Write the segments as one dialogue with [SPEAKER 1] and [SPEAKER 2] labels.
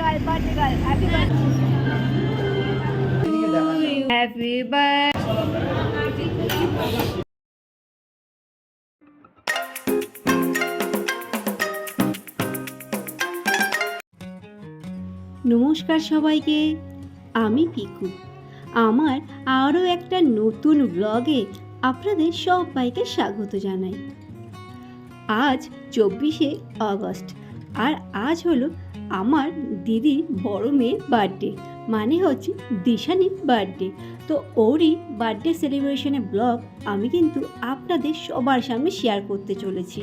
[SPEAKER 1] Girl birthday girl happy birthday happy birthday.
[SPEAKER 2] নমস্কার সবাইকে, আমি পিকু। আমার আরও একটা নতুন ব্লগে আপনাদের সবাইকে স্বাগত জানাই। আজ 24শে আগস্ট, আর আজ হলো আমার দিদির বড় মেয়ের বার্থডে, মানে হচ্ছে দিশানির বার্থডে। তো ওরই বার্থডে সেলিব্রেশনের ব্লগ আমি কিন্তু আপনাদের সবার সামনে শেয়ার করতে চলেছি।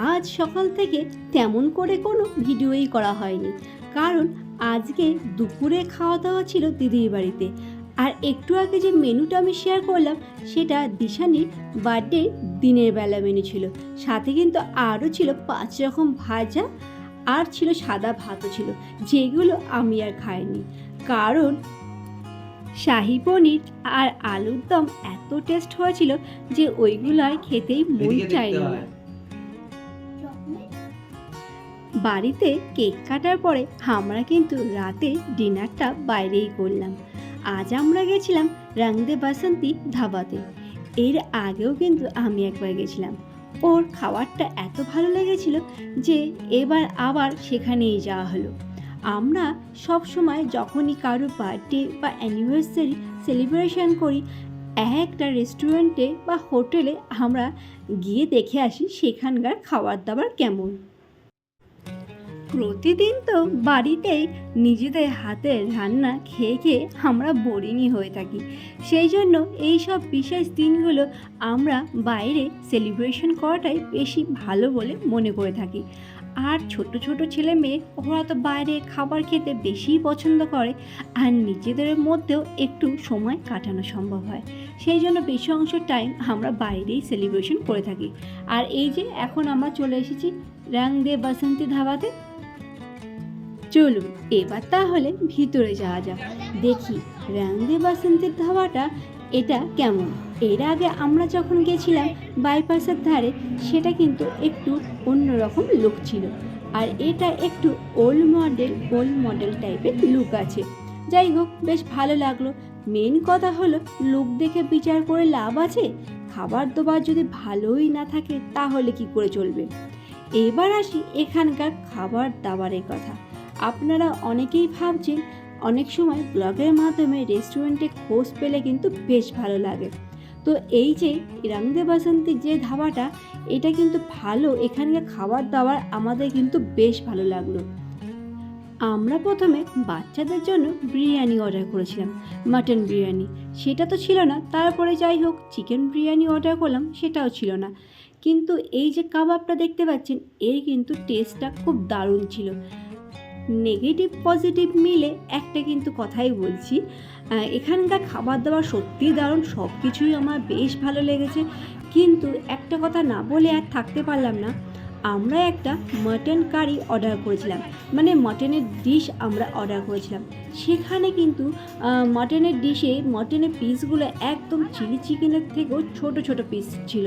[SPEAKER 2] আজ সকাল থেকে তেমন করে কোনো ভিডিওই করা হয়নি, কারণ আজকে দুপুরে খাওয়া দাওয়া ছিল দিদির বাড়িতে। আর একটু আগে যে মেনুটা আমি শেয়ার করলাম সেটা দিশানির বার্থডে দিনের বেলা মেনু ছিল। সাথে কিন্তু আরও ছিল 5 রকম ভাজা, আর ছিল সাদা ভাতও ছিল, যেগুলো আমি আর খাইনি, কারণ শাহি পনির আর আলুর দম এত টেস্ট হয়েছিল যে ওইগুলোই খেতেই মন চাইল না। বাড়িতে কেক কাটার পরে আমরা কিন্তু রাতে ডিনারটা বাইরেই করলাম। আজ আমরা গেছিলাম রং দে বাসন্তী ধাবাতে। এর আগেও কিন্তু আমি একবার গেছিলাম। ওর খাবারটা এত ভালো লেগেছিল যে এবার আবার সেখানেই যাওয়া হলো। আমরা সব সময় যখনই কারো বার্থডে বা অ্যানিভার্সারি সেলিব্রেশন করি, একটা রেস্টুরেন্টে বা হোটেলে আমরা গিয়ে দেখে আসি সেখানকার খাবার দাবার কেমন। প্রতিদিন তো বাড়িতেই নিজেদের হাতের রান্না খেয়ে খেয়ে আমরা বোরিংই হয়ে থাকি। সেই জন্য এই সব বিশেষ দিনগুলো আমরা বাইরে সেলিব্রেশন করাটাই বেশি ভালো বলে মনে করে থাকি। আর ছোট ছোট ছেলে মেয়ে ওরা তো বাইরে খাবার খেতে বেশিই পছন্দ করে, আর নিজেদের মধ্যেও একটু সময় কাটানো সম্ভব হয়। সেই জন্য বেশি অংশ টাইম আমরা বাইরেই সেলিব্রেশন করে থাকি। আর এই যে এখন আমরা চলে এসেছি রং দে বাসন্তী ধাবাতে। চলুন এবার তাহলে ভিতরে যাওয়া যাক, দেখি রং দে বাসন্তীর ধাবাটা এটা কেমন। এর আগে আমরা যখন গেছিলাম বাইপাসের ধারে, সেটা কিন্তু একটু অন্যরকম লুক ছিল, আর এটা একটু ওল্ড মডেল টাইপের লুক আছে। যাই হোক, বেশ ভালো লাগলো। মেন কথা হলো লুক দেখে বিচার করে লাভ আছে? খাবার দাবার যদি ভালোই না থাকে তাহলে কি করে চলবে। এবার আসি এখানকার খাবার দাবারের কথা। আপনারা অনেকেই ভাবছেন, অনেক সময় ব্লগের মাধ্যমে রেস্টুরেন্টে খোঁজ পেলে কিন্তু বেশ ভালো লাগে। তো এই যে রং দে বাসন্তী যে ধাবাটা, এটা কিন্তু ভালো। এখানকার খাবার দাবার আমাদের কিন্তু বেশ ভালো লাগলো। আমরা প্রথমে বাচ্চাদের জন্য বিরিয়ানি অর্ডার করেছিলাম, মাটন বিরিয়ানি। সেটা তো ছিল না। তারপরে যাই হোক চিকেন বিরিয়ানি অর্ডার করলাম, সেটাও ছিল না। কিন্তু এই যে কাবাবটা দেখতে পাচ্ছেন, এর কিন্তু টেস্টটা খুব দারুণ ছিল। নেগেটিভ পজিটিভ মিলে একটা কিন্তু কথাই বলছি, এখানকার খাবার দাবার সত্যিই দারুণ, সব কিছুই আমার বেশ ভালো লেগেছে। কিন্তু একটা কথা না বলে আর থাকতে পারলাম না। আমরা একটা মাটন কারি অর্ডার করেছিলাম, মানে মাটনের ডিশ আমরা অর্ডার করেছিলাম। সেখানে কিন্তু মাটনের ডিশে মাটনের পিসগুলো একদম চিলি চিকেনের থেকেও ছোট ছোট পিস ছিল,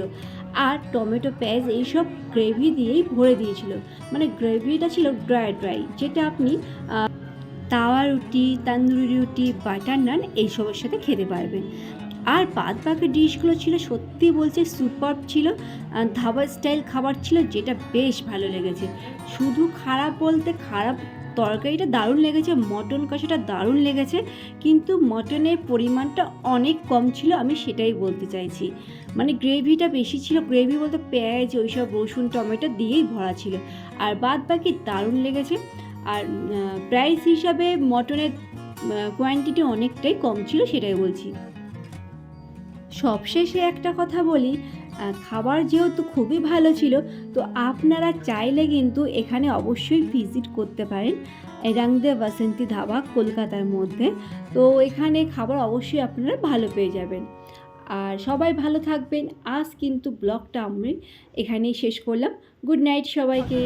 [SPEAKER 2] আর টমেটো পেঁয়াজ এইসব গ্রেভি দিয়েই ভরে দিয়েছিল। মানে গ্রেভিটা ছিল ড্রাই, যেটা আপনি তাওয়া রুটি, তান্দুরি রুটি, বাটার নান এইসবের সাথে খেতে পারবেন। আর বাদ বাকি ডিশগুলো ছিল সত্যি বলছে সুপার ছিল, ধাবা স্টাইল খাবার ছিল, যেটা বেশ ভালো লেগেছে। শুধু খারাপ বলতে খারাপ, তরকারিটা দারুণ লেগেছে, মটন কষাটা দারুণ লেগেছে, কিন্তু মটনের পরিমাণটা অনেক কম ছিল, আমি সেটাই বলতে চাইছি। মানে গ্রেভিটা বেশি ছিল, গ্রেভি বলতে পেঁয়াজ ওইসব রসুন টমেটো দিয়েই ভরা ছিল। আর বাদ বাকি দারুণ লেগেছে। আর প্রাইস হিসাবে মটনের কোয়ান্টিটি অনেকটাই কম ছিল, সেটাই বলছি। সবশেষে একটা কথা বলি, খাবার যেহেতু খুবই ভালো ছিল, তো আপনারা চাইলে কিন্তু এখানে অবশ্যই ভিজিট করতে পারেন, রং দে বাসন্তী ধাবা কলকাতার মধ্যে। তো এখানে খাবার অবশ্যই আপনারা ভালো পেয়ে যাবেন। আর সবাই ভালো থাকবেন। আজ কিন্তু ব্লগটা আমি এখানেই শেষ করলাম। গুড নাইট সবাইকে।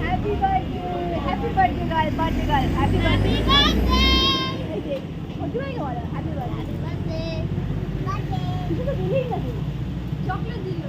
[SPEAKER 1] Happy birthday happy birthday girl birthday girl happy birthday happy birthday chocolate দিল।